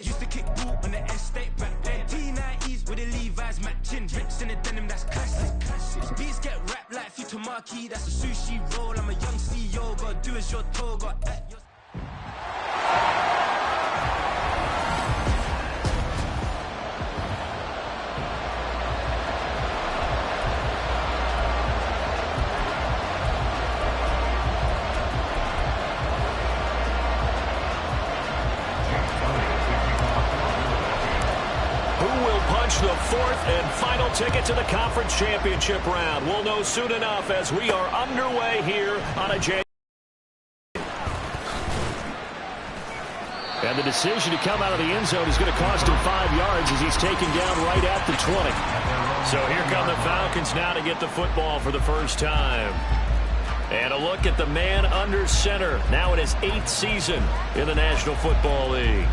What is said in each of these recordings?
Used to kick ball on the estate back then. T90s with the Levi's matching. Rips in the denim, that's classic. These beats get wrapped like futamaki. That's a sushi roll. I'm a young CEO. Gotta do as you're told. Gotta act your... The fourth and final ticket to the conference championship round. We'll know soon enough as we are underway here on a January. And the decision to come out of the end zone is going to cost him 5 yards as he's taken down right at the 20. So here come the Falcons now to get the football for the first time. And a look at the man under center, now in his 8th season in the National Football League.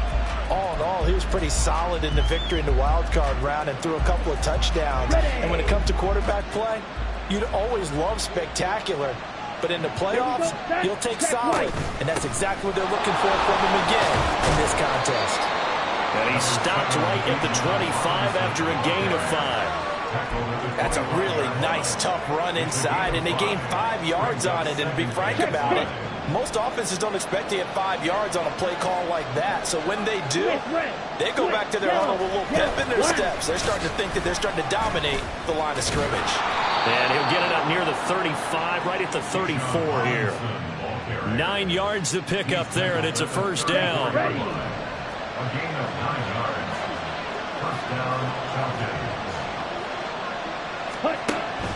All in all, he was pretty solid in the victory in the wild card round and threw a couple of touchdowns. And when it comes to quarterback play, you'd always love spectacular. But in the playoffs, he'll take solid. And that's exactly what they're looking for from him again in this contest. And he stopped right at the 25 after a gain of 5. That's a really nice, tough run inside, and they gained 5 yards on it. And to be frank about it, most offenses don't expect to get 5 yards on a play call like that. So when they do, they go back to their huddle with a little pep in their steps. They're starting to think that they're starting to dominate the line of scrimmage. And he'll get it up near the 35, right at the 34 here. 9 yards to pick up there, and it's a first down. A gain of 9 yards. First down, Falcons.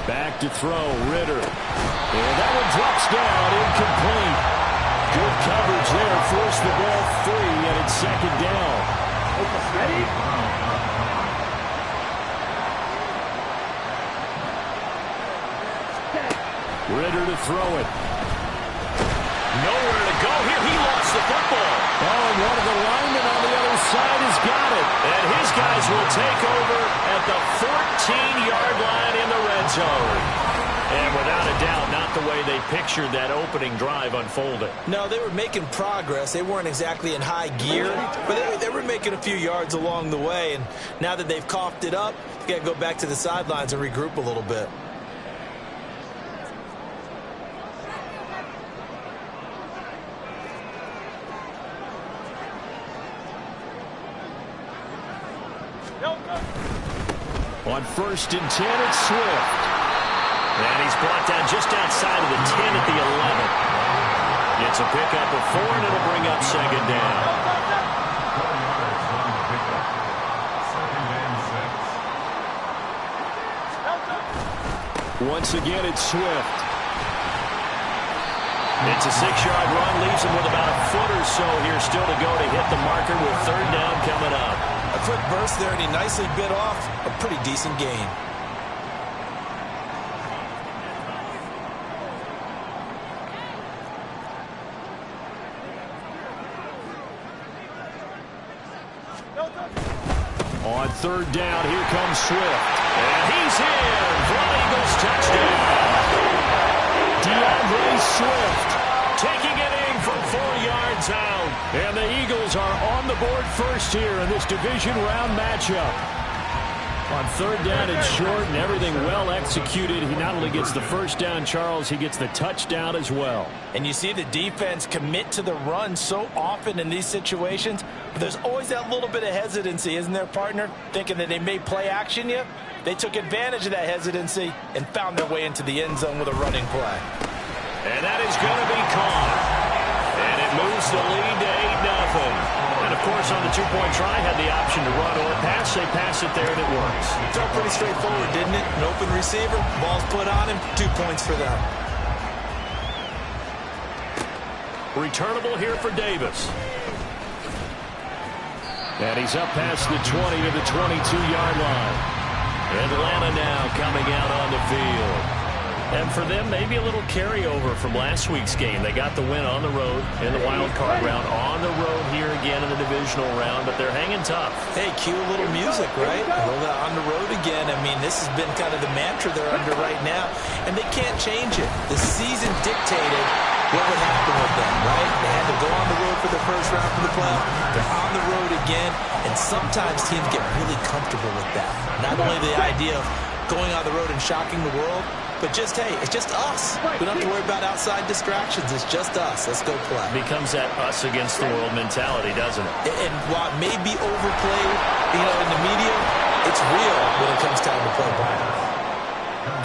Back to throw, Ritter. And that one drops down, incomplete. Good coverage there, forced the ball free, and it's second down. Ready? Ritter to throw it. Nowhere to go here. He lost the football. Oh, and one of the linemen on the other side has got it. And his guys will take over at the 14-yard line in the red zone. And without a doubt, not the way they pictured that opening drive unfolding. No, they were making progress. They weren't exactly in high gear, but they were making a few yards along the way. And now that they've coughed it up, they got to go back to the sidelines and regroup a little bit. On 1st and 10, it's Swift. And he's brought down just outside of the 10 at the 11. It's a pickup of 4, and it'll bring up second down. Once again, it's Swift. It's a 6-yard run, leaves him with about a foot or so here still to go to hit the marker with third down coming up. A quick burst there, and he nicely bit off a pretty decent gain. On third down, here comes Swift. And he's in for an Eagles touchdown. DeAndre Swift taking it in from 4 yards out. And the Eagles are on the board first here in this division round matchup. On third down and short and everything well executed. He not only gets the first down, Charles, he gets the touchdown as well. And you see the defense commit to the run so often in these situations. But there's always that little bit of hesitancy, isn't there, partner? Thinking that they may play action you. They took advantage of that hesitancy and found their way into the end zone with a running play. And that is going to be caught. And it moves the lead to 8-0. And, of course, on the two-point try, had the option to run or pass. They pass it there, and it works. Felt pretty straightforward, didn't it? An open receiver, ball's put on him, 2 points for them. Returnable here for Davis. And he's up past the 20 to the 22-yard line. Atlanta now coming out on the field. And for them, maybe a little carryover from last week's game. They got the win on the road in the wild card round, on the road here again in the divisional round, but they're hanging tough. Hey, cue a little music, right? On the road again. I mean, this has been kind of the mantra they're under right now, and they can't change it. The season dictated what would happen with them, right? They had to go on the road for the first round for the playoff. They're on the road again, and sometimes teams get really comfortable with that. Not only the idea of going on the road and shocking the world, but just, hey, it's just us. We don't have to worry about outside distractions. It's just us. Let's go play. Becomes that us against the world mentality, doesn't it? And while it may be overplayed, in the media, it's real when it comes time to play ball.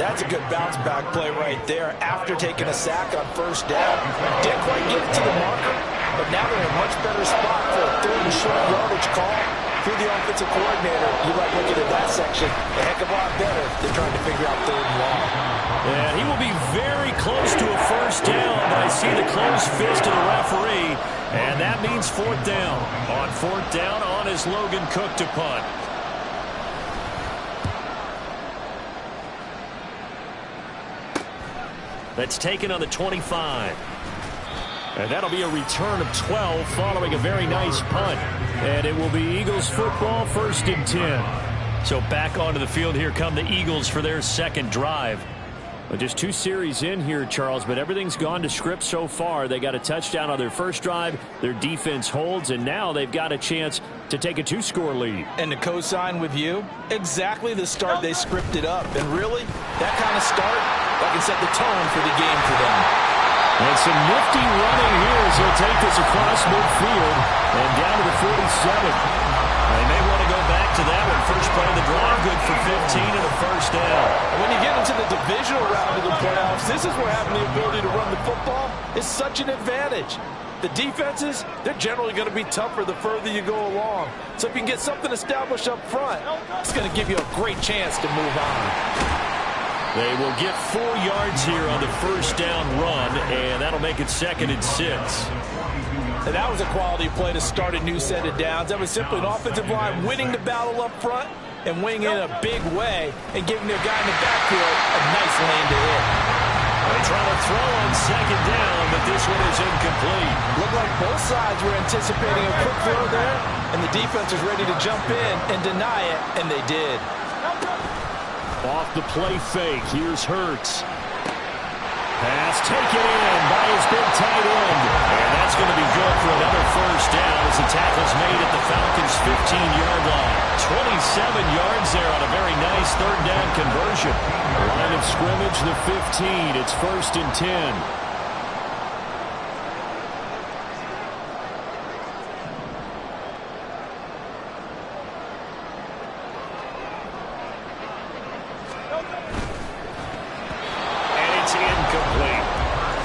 That's a good bounce back play right there after taking a sack on first down. Didn't quite get it to the marker, but now they're in a much better spot for a third and short yardage call. If you're the offensive coordinator, you like looking at that section a heck of a lot better than trying to figure out third and long. And he will be very close to a first down, but I see the closed fist of the referee, and that means fourth down. On fourth down, on is Logan Cook to punt. That's taken on the 25. And that'll be a return of 12 following a very nice punt. And it will be Eagles football, 1st and 10. So back onto the field, here come the Eagles for their second drive. But just 2 series in here, Charles, but everything's gone to script so far. They got a touchdown on their first drive. Their defense holds, and now they've got a chance to take a 2-score lead. And to co-sign with you, exactly the start they scripted up. And really, that kind of start, that can set the tone for the game for them. And some nifty running here as he'll take this across midfield and down to the 47. They may want to go back to that one. First play of the drive, good for 15 and a first down. When you get into the divisional round of the playoffs, this is where having the ability to run the football is such an advantage. The defenses, they're generally going to be tougher the further you go along. So if you can get something established up front, it's going to give you a great chance to move on. They will get 4 yards here on the first down run, and that'll make it 2nd and 6. And that was a quality play to start a new set of downs. That was simply an offensive line winning the battle up front and winning in a big way and giving their guy in the backfield a nice lane to hit. They try to throw on 2nd down, but this one is incomplete. Looked like both sides were anticipating a quick throw there, and the defense was ready to jump in and deny it, and they did. Off the play fake, here's Hurts. Pass taken in by his big tight end. And that's going to be good for another first down as the tackle's made at the Falcons' 15-yard line. 27 yards there on a very nice 3rd down conversion. Line of scrimmage, the 15. It's 1st and 10.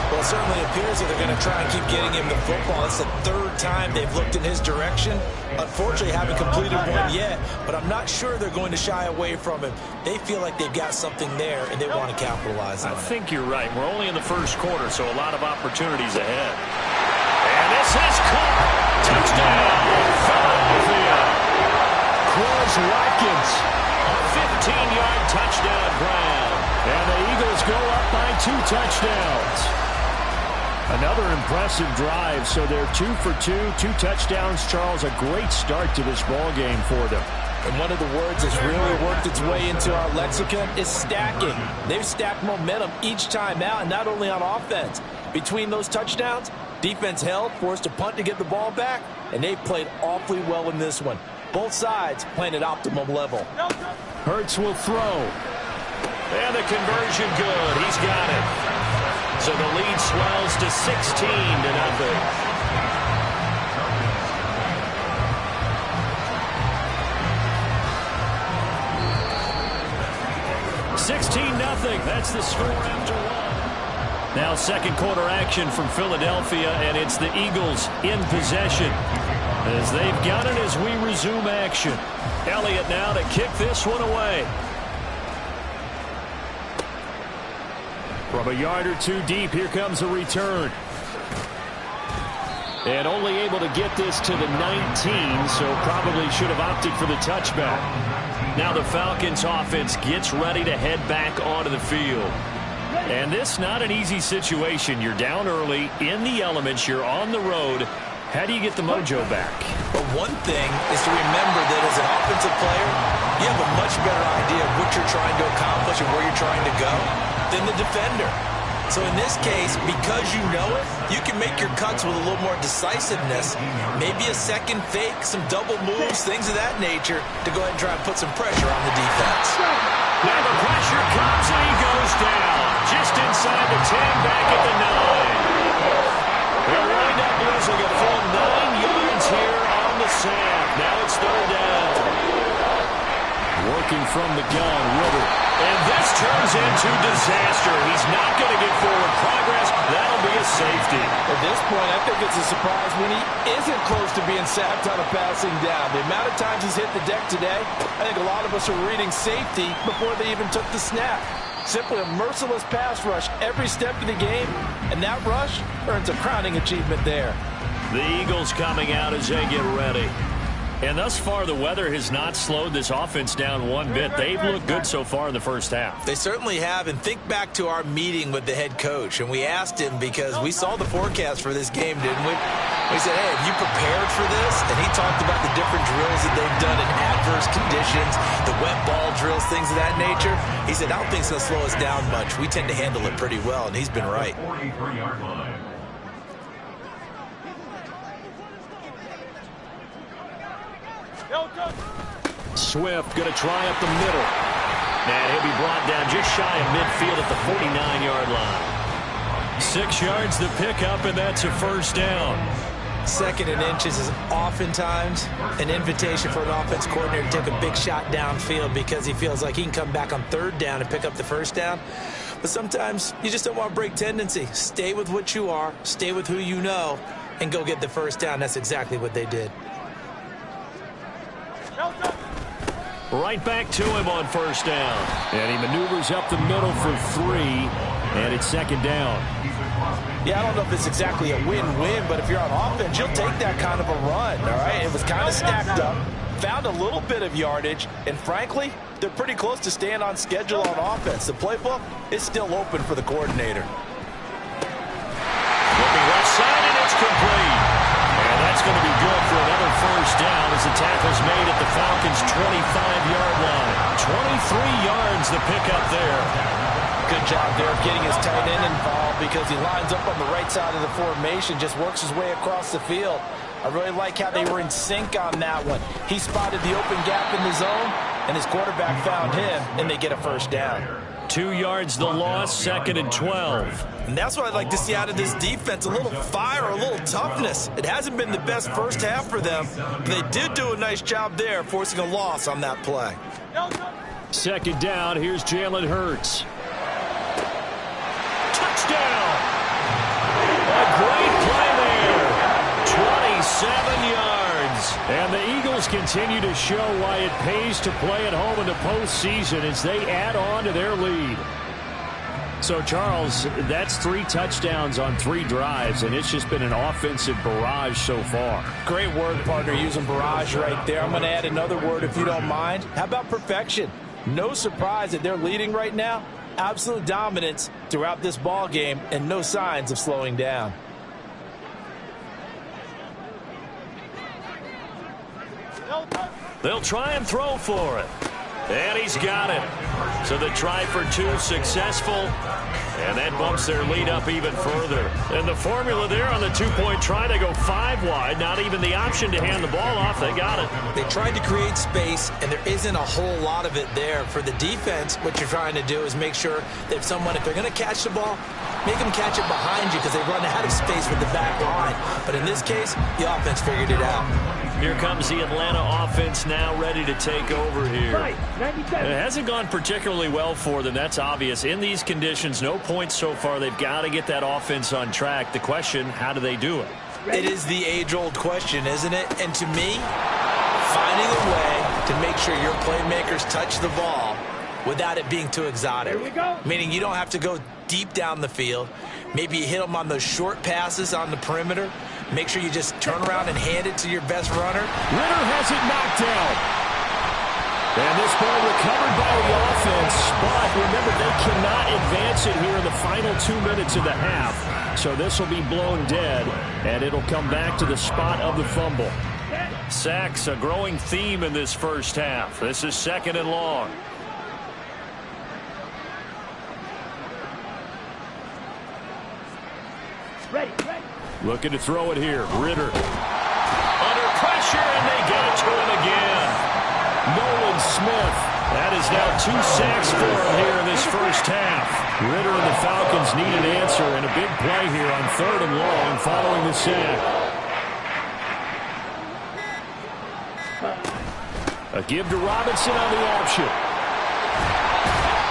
Well, it certainly appears that they're going to try and keep getting him the football. It's the 3rd time they've looked in his direction. Unfortunately, haven't completed one yet, but I'm not sure they're going to shy away from him. They feel like they've got something there, and they want to capitalize on it. I think you're right. We're only in the first quarter, so a lot of opportunities ahead. And this is caught. Touchdown, Philadelphia. Quez Watkins, a 15-yard touchdown grab. And the Eagles go up by 2 touchdowns. Another impressive drive, so they're 2 for 2, 2 touchdowns. Charles, a great start to this ball game for them. And one of the words that's really worked its way into our lexicon is stacking. They've stacked momentum each time out, and not only on offense. Between those touchdowns, defense held, forced a punt to get the ball back, and they've played awfully well in this one. Both sides playing at optimum level. Hurts will throw. And the conversion good. He's got it. So the lead swells to 16-0. 16-0. That's the score after one. Now 2nd quarter action from Philadelphia, and it's the Eagles in possession as they've got it as we resume action. Elliott now to kick this one away. From a yard or 2 deep, here comes a return. And only able to get this to the 19, so probably should have opted for the touchback. Now the Falcons offense gets ready to head back onto the field. And this not an easy situation. You're down early, in the elements, you're on the road. How do you get the mojo back? But one thing is to remember that as an offensive player, you have a much better idea of what you're trying to accomplish and where you're trying to go than the defender. So in this case, because you know it, you can make your cuts with a little more decisiveness. Maybe a second fake, some double moves, things of that nature to go ahead and try and put some pressure on the defense. Now the pressure comes and he goes down. Just inside the 10, back at the 9. They'll wind up losing a full 9 yards here on the snap. Now it's third down. Working from the gun, Ritter. And this turns into disaster. He's not going to get forward progress. That'll be a safety. At this point, I think it's a surprise when he isn't close to being sacked on a passing down. The amount of times he's hit the deck today, I think a lot of us are reading safety before they even took the snap. Simply a merciless pass rush every step of the game, and that rush earns a crowning achievement there. The Eagles coming out as they get ready. And thus far, the weather has not slowed this offense down one bit. They've looked good so far in the first half. They certainly have. And think back to our meeting with the head coach. And we asked him because we saw the forecast for this game, didn't we? We said, hey, have you prepared for this? And he talked about the different drills that they've done in adverse conditions, the wet ball drills, things of that nature. He said, I don't think it's going to slow us down much. We tend to handle it pretty well, and he's been right. 43-yard line. Swift going to try up the middle. And he'll be brought down just shy of midfield at the 49-yard line. 6 yards the pickup, and that's a first down. 2nd and inches is oftentimes an invitation for an offense coordinator to take a big shot downfield because he feels like he can come back on 3rd down and pick up the first down. But sometimes you just don't want to break tendency. Stay with what you are, stay with who you know, and go get the first down. That's exactly what they did. Right back to him on first down. And he maneuvers up the middle for 3, and it's 2nd down. Yeah, I don't know if it's exactly a win-win, but if you're on offense, you'll take that kind of a run, all right? It was kind of stacked up, found a little bit of yardage, and frankly, they're pretty close to staying on schedule on offense. The playbook is still open for the coordinator. Looking left side, and it's complete. And that's going to be good for another first down as the tackle's made at the Falcons' 25-yard line. 23 yards the pickup there. Good job there of getting his tight end involved because he lines up on the right side of the formation, just works his way across the field. I really like how they were in sync on that one. He spotted the open gap in the zone, and his quarterback found him, and they get a first down. 2 yards the loss, 2nd and 12. And that's what I'd like to see out of this defense, a little fire, a little toughness. It hasn't been the best first half for them, but they did do a nice job there, forcing a loss on that play. 2nd down, here's Jalen Hurts. Touchdown! A great play there. 27 yards. And the Eagles continue to show why it pays to play at home in the postseason as they add on to their lead. So, Charles, that's 3 touchdowns on 3 drives, and it's just been an offensive barrage so far. Great word, partner, using barrage right there. I'm going to add another word if you don't mind. How about perfection? No surprise that they're leading right now. Absolute dominance throughout this ball game and no signs of slowing down. They'll try and throw for it. And he's got it. So the try for 2 successful. And that bumps their lead up even further. And the formula there on the 2-point try, they go 5 wide. Not even the option to hand the ball off. They got it. They tried to create space, and there isn't a whole lot of it there. For the defense, what you're trying to do is make sure that if they're going to catch the ball, make them catch it behind you because they run out of space with the back line. But in this case, the offense figured it out. Here comes the Atlanta offense now ready to take over here. It hasn't gone particularly well for them. That's obvious. In these conditions, no points so far. They've got to get that offense on track. The question, how do they do it? It is the age-old question, isn't it? And to me, finding a way to make sure your playmakers touch the ball without it being too exotic. Meaning you don't have to go deep down the field. Maybe you hit them on those short passes on the perimeter. Make sure you just turn around and hand it to your best runner. Ritter has it knocked down. And this ball recovered by the offense. But remember, they cannot advance it here in the final 2 minutes of the half. So this will be blown dead, and it'll come back to the spot of the fumble. Sacks, a growing theme in this first half. This is 2nd and long. Looking to throw it here. Ritter. Under pressure, and they get it to him again. Nolan Smith. That is now 2 sacks for him here in this first half. Ritter and the Falcons need an answer, and a big play here on 3rd and long following the sack. A give to Robinson on the option.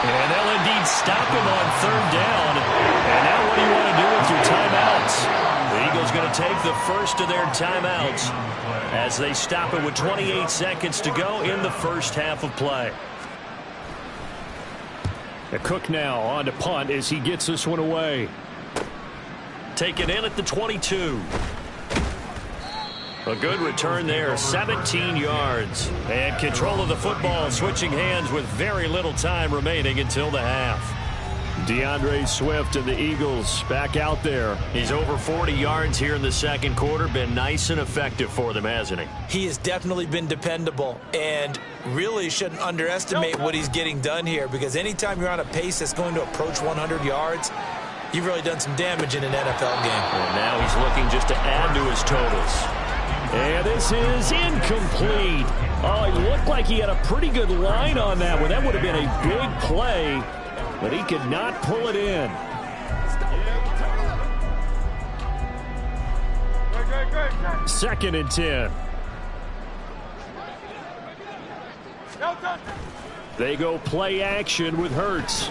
And they'll indeed stop him on 3rd down. And now what do you want to do with your timeouts? The Eagles going to take the first of their timeouts as they stop it with 28 seconds to go in the first half of play. The Cook now on to punt as he gets this one away. Taken in at the 22. A good return there, 17 yards. And control of the football switching hands with very little time remaining until the half. DeAndre Swift and the Eagles back out there. He's over 40 yards here in the second quarter. Been nice and effective for them, hasn't he? He has definitely been dependable, and really shouldn't underestimate what he's getting done here, because anytime you're on a pace that's going to approach 100 yards, you've really done some damage in an NFL game. And now he's looking just to add to his totals. And this is incomplete. Oh, it looked like he had a pretty good line on that one. That would have been a big play, but he could not pull it in. Second and 10. They go play action with Hurts.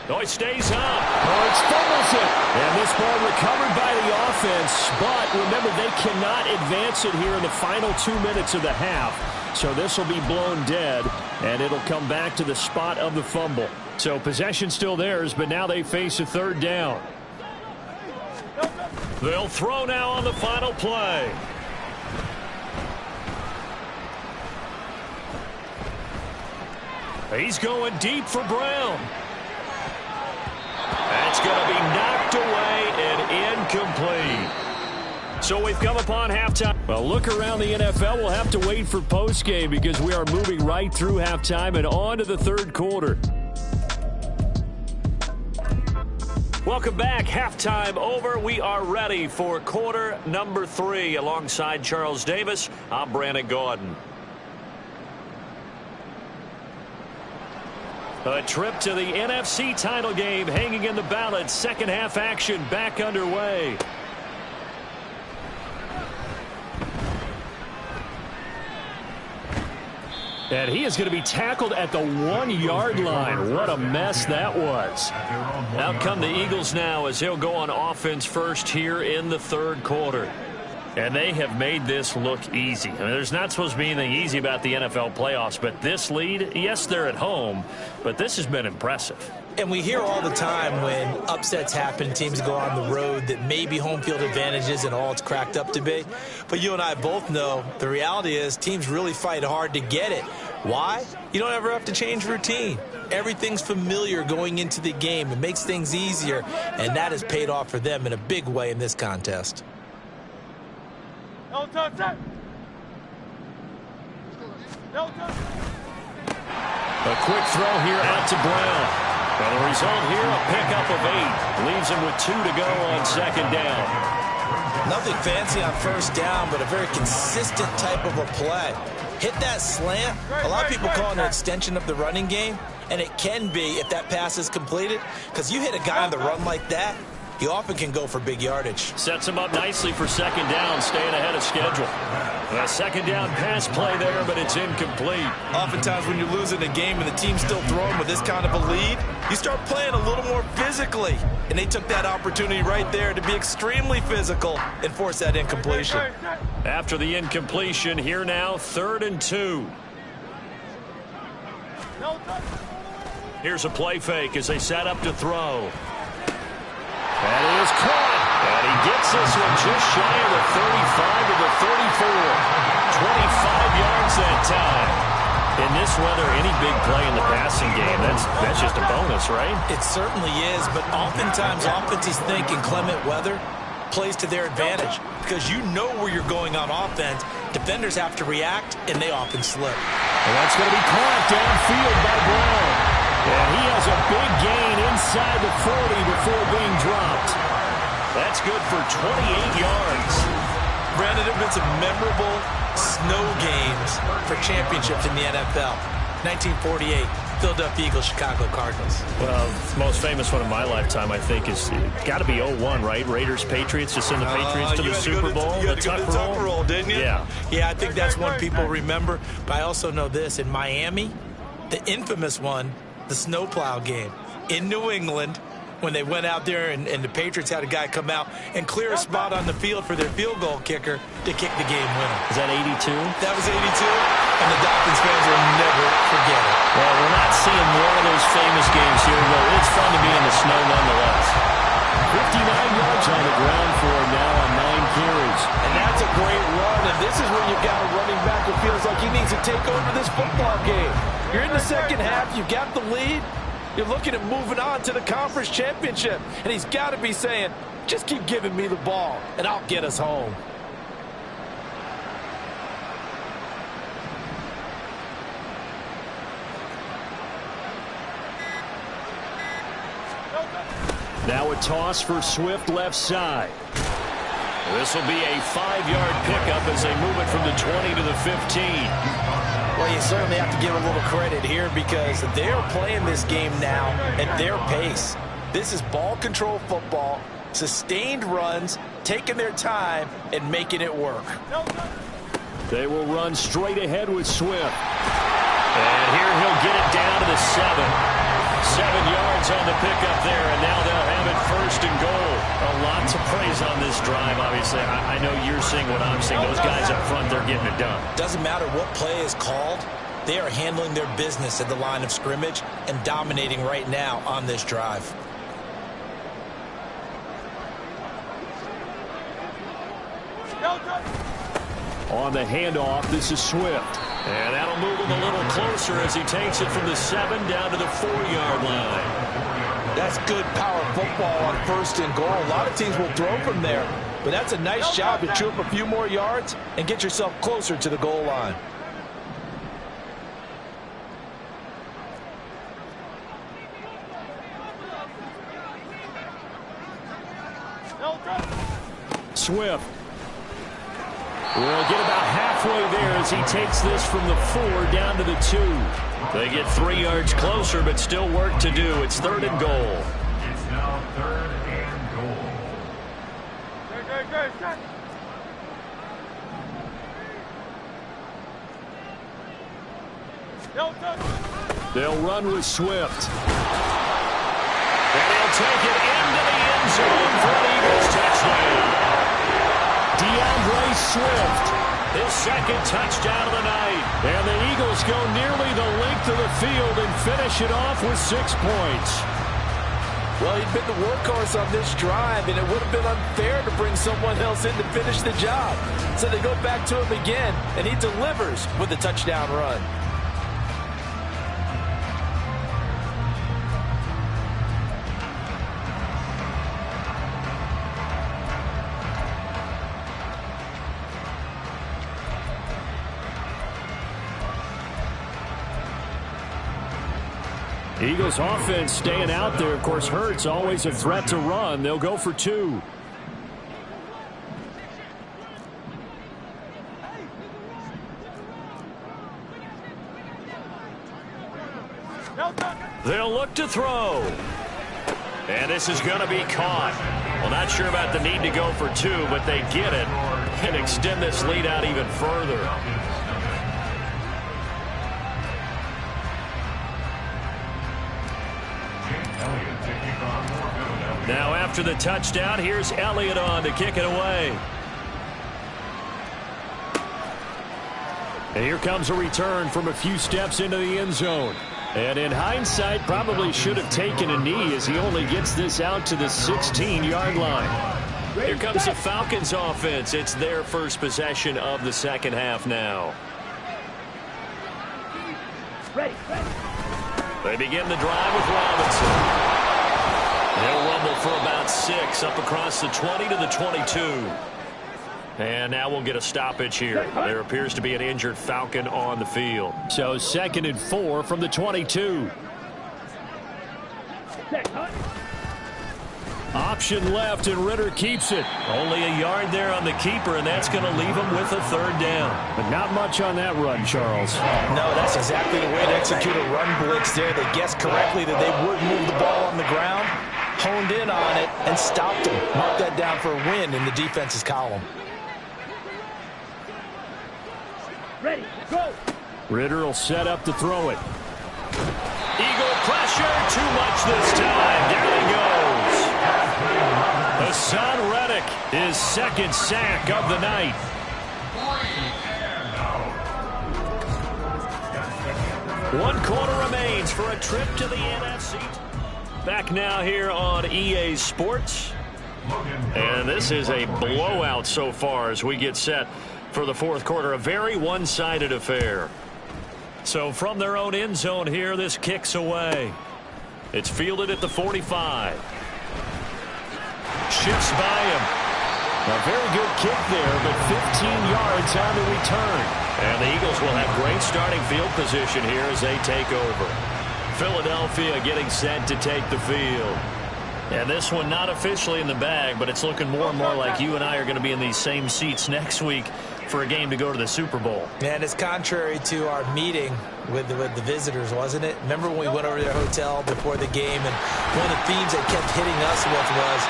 Oh, he stays up. Hurts fumbles it. And this ball recovered by the offense. But remember, they cannot advance it here in the final 2 minutes of the half. So this will be blown dead, and it'll come back to the spot of the fumble. So possession still theirs, but now they face a 3rd down. They'll throw now on the final play. He's going deep for Brown. That's going to be knocked away and incomplete. So we've come upon halftime. Well, look around the NFL. We'll have to wait for postgame because we are moving right through halftime and on to the 3rd quarter. Welcome back. Halftime over. We are ready for quarter number 3. Alongside Charles Davis, I'm Brandon Gaudin. A trip to the NFC title game hanging in the balance. Second half action back underway. And he is going to be tackled at the 1-yard line. What a mess that was. Out come the Eagles now as he'll go on offense first here in the 3rd quarter. And they have made this look easy. I mean, there's not supposed to be anything easy about the NFL playoffs, but this lead, yes, they're at home, but this has been impressive. And we hear all the time when upsets happen, teams go on the road, that maybe home field advantage isn't all it's cracked up to be. But you and I both know the reality is teams really fight hard to get it. Why? You don't ever have to change routine. Everything's familiar going into the game. It makes things easier, and that has paid off for them in a big way in this contest. A quick throw here out to Brown. And the result here, a pickup of 8. Leaves him with 2 to go on 2nd down. Nothing fancy on 1st down, but a very consistent type of a play. Hit that slant. A lot of people call it an extension of the running game, and it can be if that pass is completed, because you hit a guy on the run like that, he often can go for big yardage. Sets him up nicely for 2nd down, staying ahead of schedule. A 2nd down pass play there, but it's incomplete. Oftentimes when you're losing a game and the team's still throwing with this kind of a lead, you start playing a little more physically. And they took that opportunity right there to be extremely physical and force that incompletion. After the incompletion, here now, 3rd and 2. Here's a play fake as they set up to throw. That is caught. And he gets this one just shy of the 35 to the 34. 25 yards that time. In this weather, any big play in the passing game, that's just a bonus, right? It certainly is, but oftentimes offenses think in clement weather plays to their advantage because you know where you're going on offense. Defenders have to react, and they often slip. And that's going to be caught downfield by Brown. And he has a big gain inside the 40 before being dropped. That's good for 28 yards. Brandon, there have been some memorable snow games for championships in the NFL. 1948, Philadelphia Eagles, Chicago Cardinals. Well, the most famous one of my lifetime, I think, is got to be 01, right? Raiders, Patriots, to send the Patriots to the Super Bowl. You had to go to the tuck roll, didn't you? Yeah. Yeah, I think that's one people remember. But I also know this. In Miami, the infamous one, the snowplow game. In New England, when they went out there and the Patriots had a guy come out and clear a spot on the field for their field goal kicker to kick the game winner. Is that 82? That was 82, and the Dolphins fans will never forget it. Well, we're not seeing one of those famous games here, but it's fun to be in the snow nonetheless. 59 yards on the ground for him now on 9 carries. And that's a great run, and this is where you've got a running back who feels like he needs to take over this football game. You're in the second half, you've got the lead. You're looking at moving on to the conference championship. And he's got to be saying, just keep giving me the ball, and I'll get us home. Now a toss for Swift left side. This will be a 5-yard pickup as they move it from the 20 to the 15. Well, you certainly have to give a little credit here because they're playing this game now at their pace. This is ball control football, sustained runs, taking their time and making it work. They will run straight ahead with Swift. And here he'll get it down to the 7. 7 yards on the pickup there, and now they'll have it first and goal. A lot to praise on this drive, obviously. I know you're seeing what I'm seeing. Those guys up front, they're getting it done. Doesn't matter what play is called. They are handling their business at the line of scrimmage and dominating right now on this drive. On the handoff, this is Swift. And that'll move him a little closer as he takes it from the 7 down to the 4-yard line. That's good power football on first and goal. A lot of teams will throw from there, but that's a nice job to chew up a few more yards and get yourself closer to the goal line. Swift will get about halfway there as he takes this from the 4 down to the 2. They get 3 yards closer, but still work to do. It's 3rd and goal. It's now 3rd and goal. They'll run with Swift. And he'll take it into the end zone for an Eagles touchdown. DeAndre Swift, his 2nd touchdown of the night. And the Eagles go nearly the length of the field and finish it off with 6 points. Well, he'd been the workhorse on this drive, and it would have been unfair to bring someone else in to finish the job. So they go back to him again, and he delivers with a touchdown run. Eagles offense staying out there. Of course, Hurts always a threat to run. They'll go for 2. They'll look to throw. And this is going to be caught. Well, not sure about the need to go for 2, but they get it and extend this lead out even further. Now after the touchdown, here's Elliott on to kick it away. And here comes a return from a few steps into the end zone. And in hindsight, probably should have taken a knee as he only gets this out to the 16-yard line. Here comes the Falcons offense. It's their first possession of the second half now. They begin the drive with Robinson. They'll rumble for about 6 up across the 20 to the 22. And now we'll get a stoppage here. There appears to be an injured Falcon on the field. So 2nd and 4 from the 22. Option left, and Ritter keeps it. Only a yard there on the keeper, and that's going to leave him with a third down. But not much on that run, Charles. No, that's exactly the way to execute a run blitz there. They guessed correctly that they would move the ball on the ground, honed in on it, and stopped him. Mark that down for a win in the defense's column. Ready, go! Ritter will set up to throw it. Eagle pressure, too much this time. Down he goes. Hassan Reddick, his second sack of the night. One quarter remains for a trip to the NFC. Back now here on EA Sports. And this is a blowout so far as we get set for the fourth quarter. A very one-sided affair. So from their own end zone here, this kicks away. It's fielded at the 45. Shifts by him. A very good kick there, but 15 yards on the return. And the Eagles will have great starting field position here as they take over. Philadelphia getting set to take the field. And this one not officially in the bag, but it's looking more and more like you and I are going to be in these same seats next week for a game to go to the Super Bowl. And it's contrary to our meeting with the visitors, wasn't it? Remember when we went over to their hotel before the game, and one of the themes they kept hitting us with was,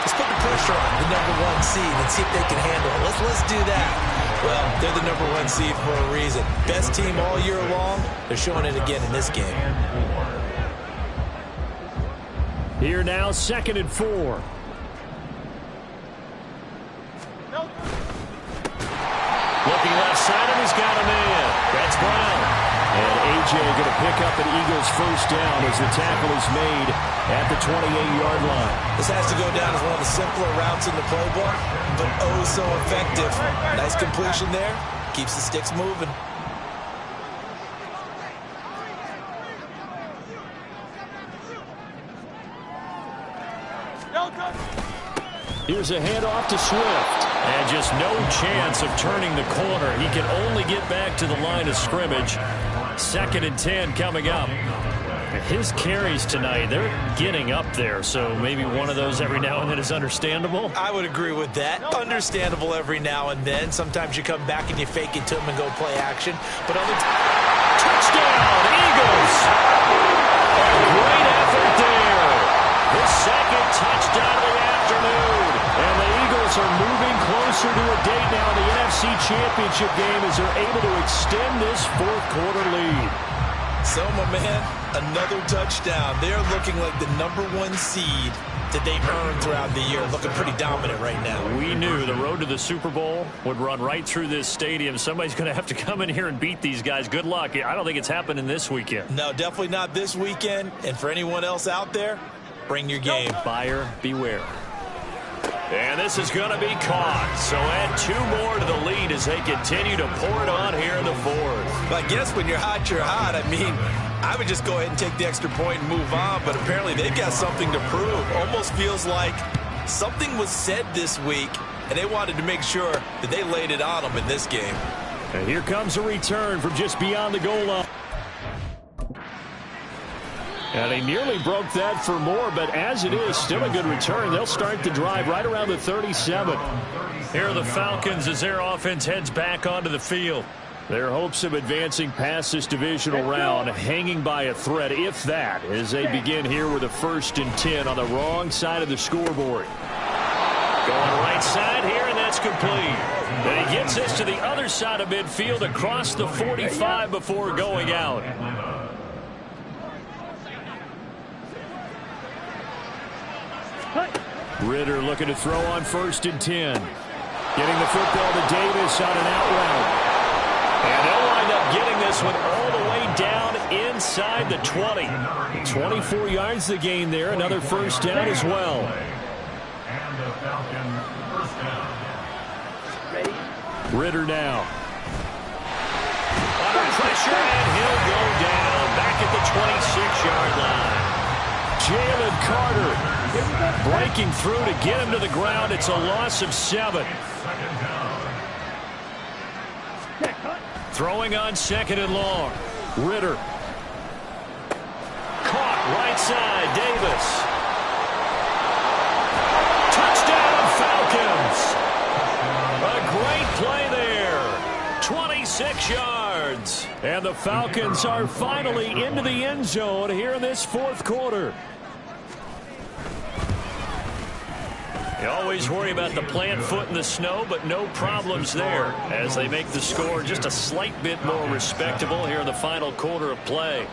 let's put the pressure on the #1 seed and see if they can handle it. Let's do that. Well, they're the #1 seed for a reason. Best team all year long. They're showing it again in this game. Here now, 2nd and 4. Looking left side, and he's got him in. That's Brown. And A.J. going to pick up an Eagles first down as the tackle is made at the 28-yard line. This has to go down as one of the simpler routes in the playbook, but oh so effective. Nice completion there. Keeps the sticks moving. Here's a handoff to Swift. And just no chance of turning the corner. He can only get back to the line of scrimmage. 2nd and 10 coming up. His carries tonight, they're getting up there. So maybe one of those every now and then is understandable. I would agree with that. Understandable every now and then. Sometimes you come back and you fake it to him and go play action. But other touchdown, Eagles! Great effort there. His second touchdown of the afternoon. And the Eagles are moving closer to a date now in the NFC Championship game as they're able to extend this fourth quarter lead. So, my man, another touchdown. They're looking like the #1 seed that they've earned throughout the year. Looking pretty dominant right now. We knew the road to the Super Bowl would run right through this stadium. Somebody's going to have to come in here and beat these guys. Good luck. I don't think it's happening this weekend. No, definitely not this weekend. And for anyone else out there, bring your game. Buyer beware. And this is going to be caught. So add 2 more to the lead as they continue to pour it on here in the fourth. But I guess when you're hot, you're hot. I mean, I would just go ahead and take the extra point and move on. But apparently they've got something to prove. Almost feels like something was said this week, and they wanted to make sure that they laid it on them in this game. And here comes a return from just beyond the goal line. And they nearly broke that for more, but as it is, still a good return. They'll start the drive right around the 37. Here are the Falcons as their offense heads back onto the field. Their hopes of advancing past this divisional round hanging by a thread, if that, as they begin here with a 1st and 10 on the wrong side of the scoreboard. Going right side here, and that's complete. And he gets this to the other side of midfield across the 45 before going out. Ritter looking to throw on 1st and 10. Getting the football to Davis on an out route. And they'll wind up getting this one all the way down inside the 20. 24 yards the gain there. Another 1st down as well. And the Falcons first down. Ritter now. Under pressure, and he'll go down back at the 26-yard line. Jalen Carter breaking through to get him to the ground. It's a loss of 7. Throwing on 2nd and long. Ritter. Caught right side. Davis. 26 yards. And the Falcons are finally into the end zone here in this fourth quarter. You always worry about the plant foot in the snow, but no problems there as they make the score just a slight bit more respectable here in the final quarter of play.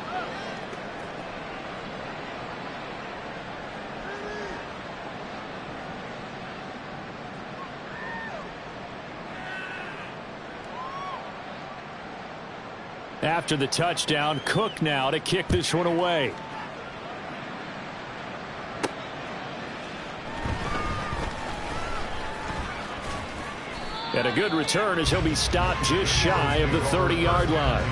After the touchdown, Cook now to kick this one away. And a good return as he'll be stopped just shy of the 30-yard line.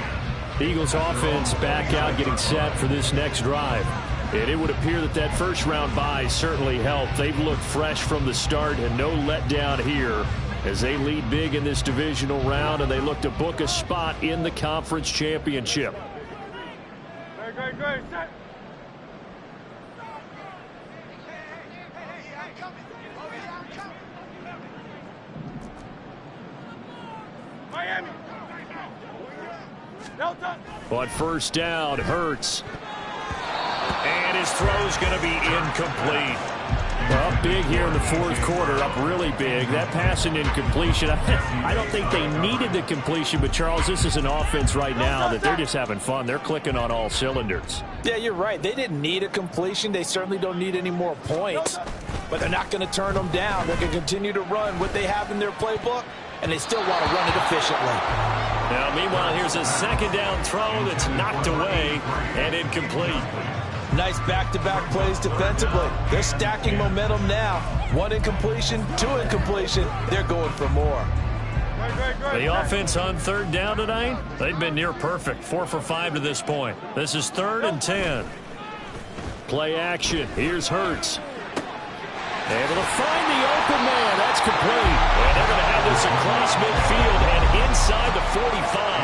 The Eagles offense back out getting set for this next drive. And it would appear that that first-round bye certainly helped. They've looked fresh from the start and no letdown here as they lead big in this divisional round and they look to book a spot in the conference championship. Great. Set. Miami. On first down, Hurts. And his throw's going to be incomplete. Well, up big here in the fourth quarter, up really big. That pass and incompletion, I don't think they needed the completion, but Charles, this is an offense right now that they're just having fun. They're clicking on all cylinders. Yeah, you're right. They didn't need a completion. They certainly don't need any more points, but they're not going to turn them down. They're going to continue to run what they have in their playbook, and they still want to run it efficiently. Now, meanwhile, here's a second down throw that's knocked away and incomplete. Nice back-to-back plays defensively. They're stacking momentum now. One incompletion, two incompletion. They're going for more. The offense on third down tonight, they've been near perfect. 4 for 5 to this point. This is 3rd and 10. Play action. Here's Hurts. Able to find the open man. That's complete. And they're going to have this across midfield and inside the 45.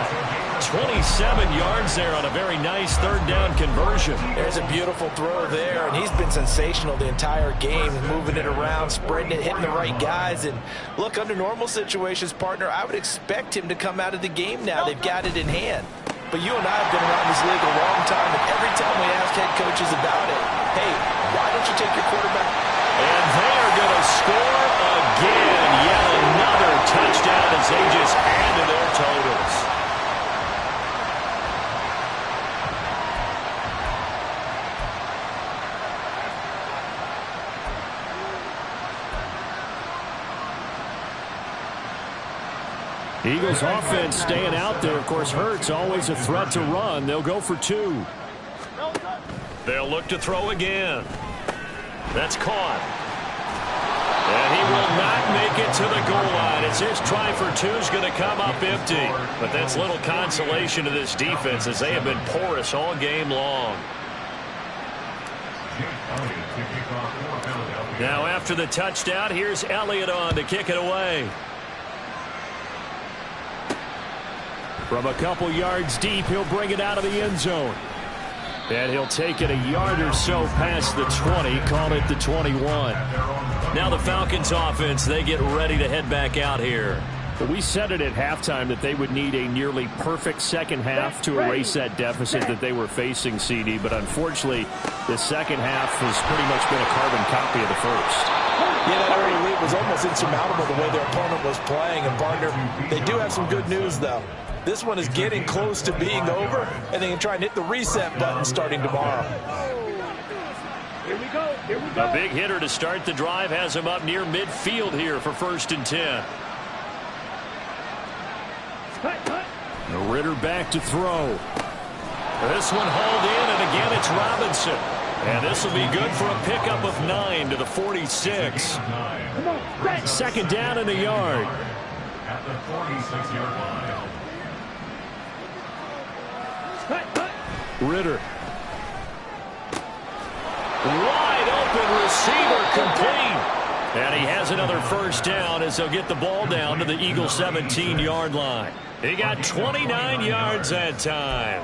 27 yards there on a very nice third down conversion. There's a beautiful throw there, and he's been sensational the entire game, moving it around, spreading it, hitting the right guys. And look, under normal situations, partner, I would expect him to come out of the game now. They've got it in hand. But you and I have been around this league a long time, and every time we ask head coaches about it, hey, why don't you take your quarterback? And they are going to score again. Yet another touchdown as they just add to their totals. Eagles offense staying out there. Of course, Hurts always a threat to run. They'll go for 2. They'll look to throw again. That's caught. And he will not make it to the goal line. It's his try for 2 is going to come up empty. But that's little consolation to this defense as they have been porous all game long. Now after the touchdown, here's Elliott on to kick it away. From a couple yards deep, he'll bring it out of the end zone. And he'll take it a yard or so past the 20, call it the 21. Now the Falcons offense, they get ready to head back out here. But we said it at halftime that they would need a nearly perfect second half to erase that deficit that they were facing, CD. But unfortunately, the second half has pretty much been a carbon copy of the first. Yeah, that early lead was almost insurmountable the way their opponent was playing. And, partner, they do have some good news, though. This one is getting close to being over, and they can try and hit the reset button starting tomorrow. Here we go. Here we go. A big hitter to start the drive has him up near midfield here for 1st and 10. Ritter back to throw. This one hauled in, and again it's Robinson. And this will be good for a pickup of 9 to the 46. 2nd down in the yard. At the 46-yard line. Ritter. Wide open receiver complete. And he has another first down as they'll get the ball down to the Eagles' 17-yard line. He got 29 yards that time.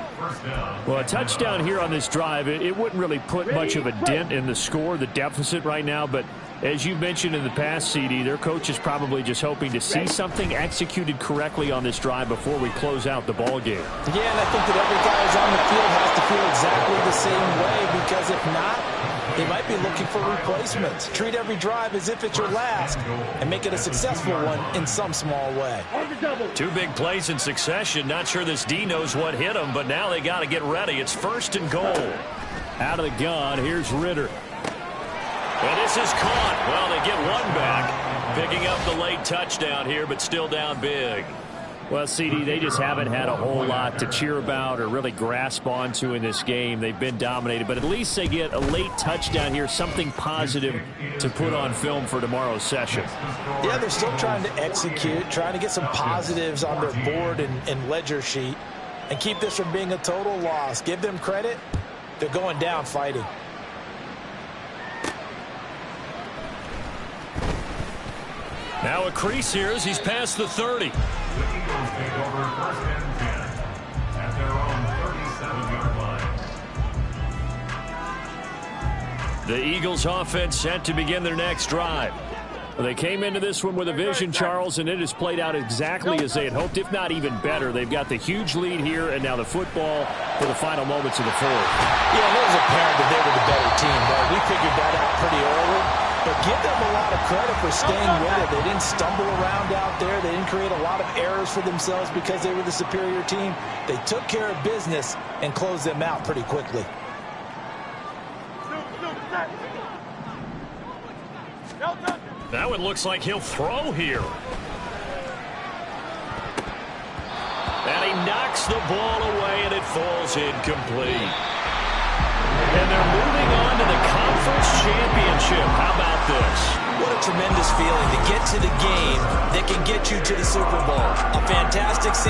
Well, a touchdown here on this drive, it wouldn't really put much of a dent in the score, the deficit right now, but as you mentioned in the past, CD, their coach is probably just hoping to see something executed correctly on this drive before we close out the ball game. Yeah, and I think that every guy who's on the field has to feel exactly the same way, because if not, they might be looking for replacements. Treat every drive as if it's your last and make it a successful one in some small way. 2 big plays in succession. Not sure this D knows what hit him, but now they got to get ready. It's 1st and goal. Out of the gun, here's Ritter. And this is caught. Well, they get one back, picking up the late touchdown here, but still down big. Well, CD, they just haven't had a whole lot to cheer about or really grasp onto in this game. They've been dominated, but at least they get a late touchdown here, something positive to put on film for tomorrow's session. Yeah, they're still trying to execute, trying to get some positives on their board and ledger sheet and keep this from being a total loss. Give them credit. They're going down fighting. Now a crease here as he's past the 30. The Eagles take over 1st and 10 at their own 37-yard line. The Eagles offense set to begin their next drive. Well, they came into this one with a vision, Charles, and it has played out exactly as they had hoped, if not even better. They've got the huge lead here, and now the football for the final moments of the 4th. Yeah, and it was apparent that they were the better team, right? We figured that out pretty early. But give them a lot of credit for staying with it. They didn't stumble around out there. They didn't create a lot of errors for themselves because they were the superior team. They took care of business and closed them out pretty quickly. That one looks like he'll throw here. And he knocks the ball away, and it falls incomplete. And they're moving on to the conference championship. How about this? What a tremendous feeling to get to the game that can get you to the Super Bowl. A fantastic season.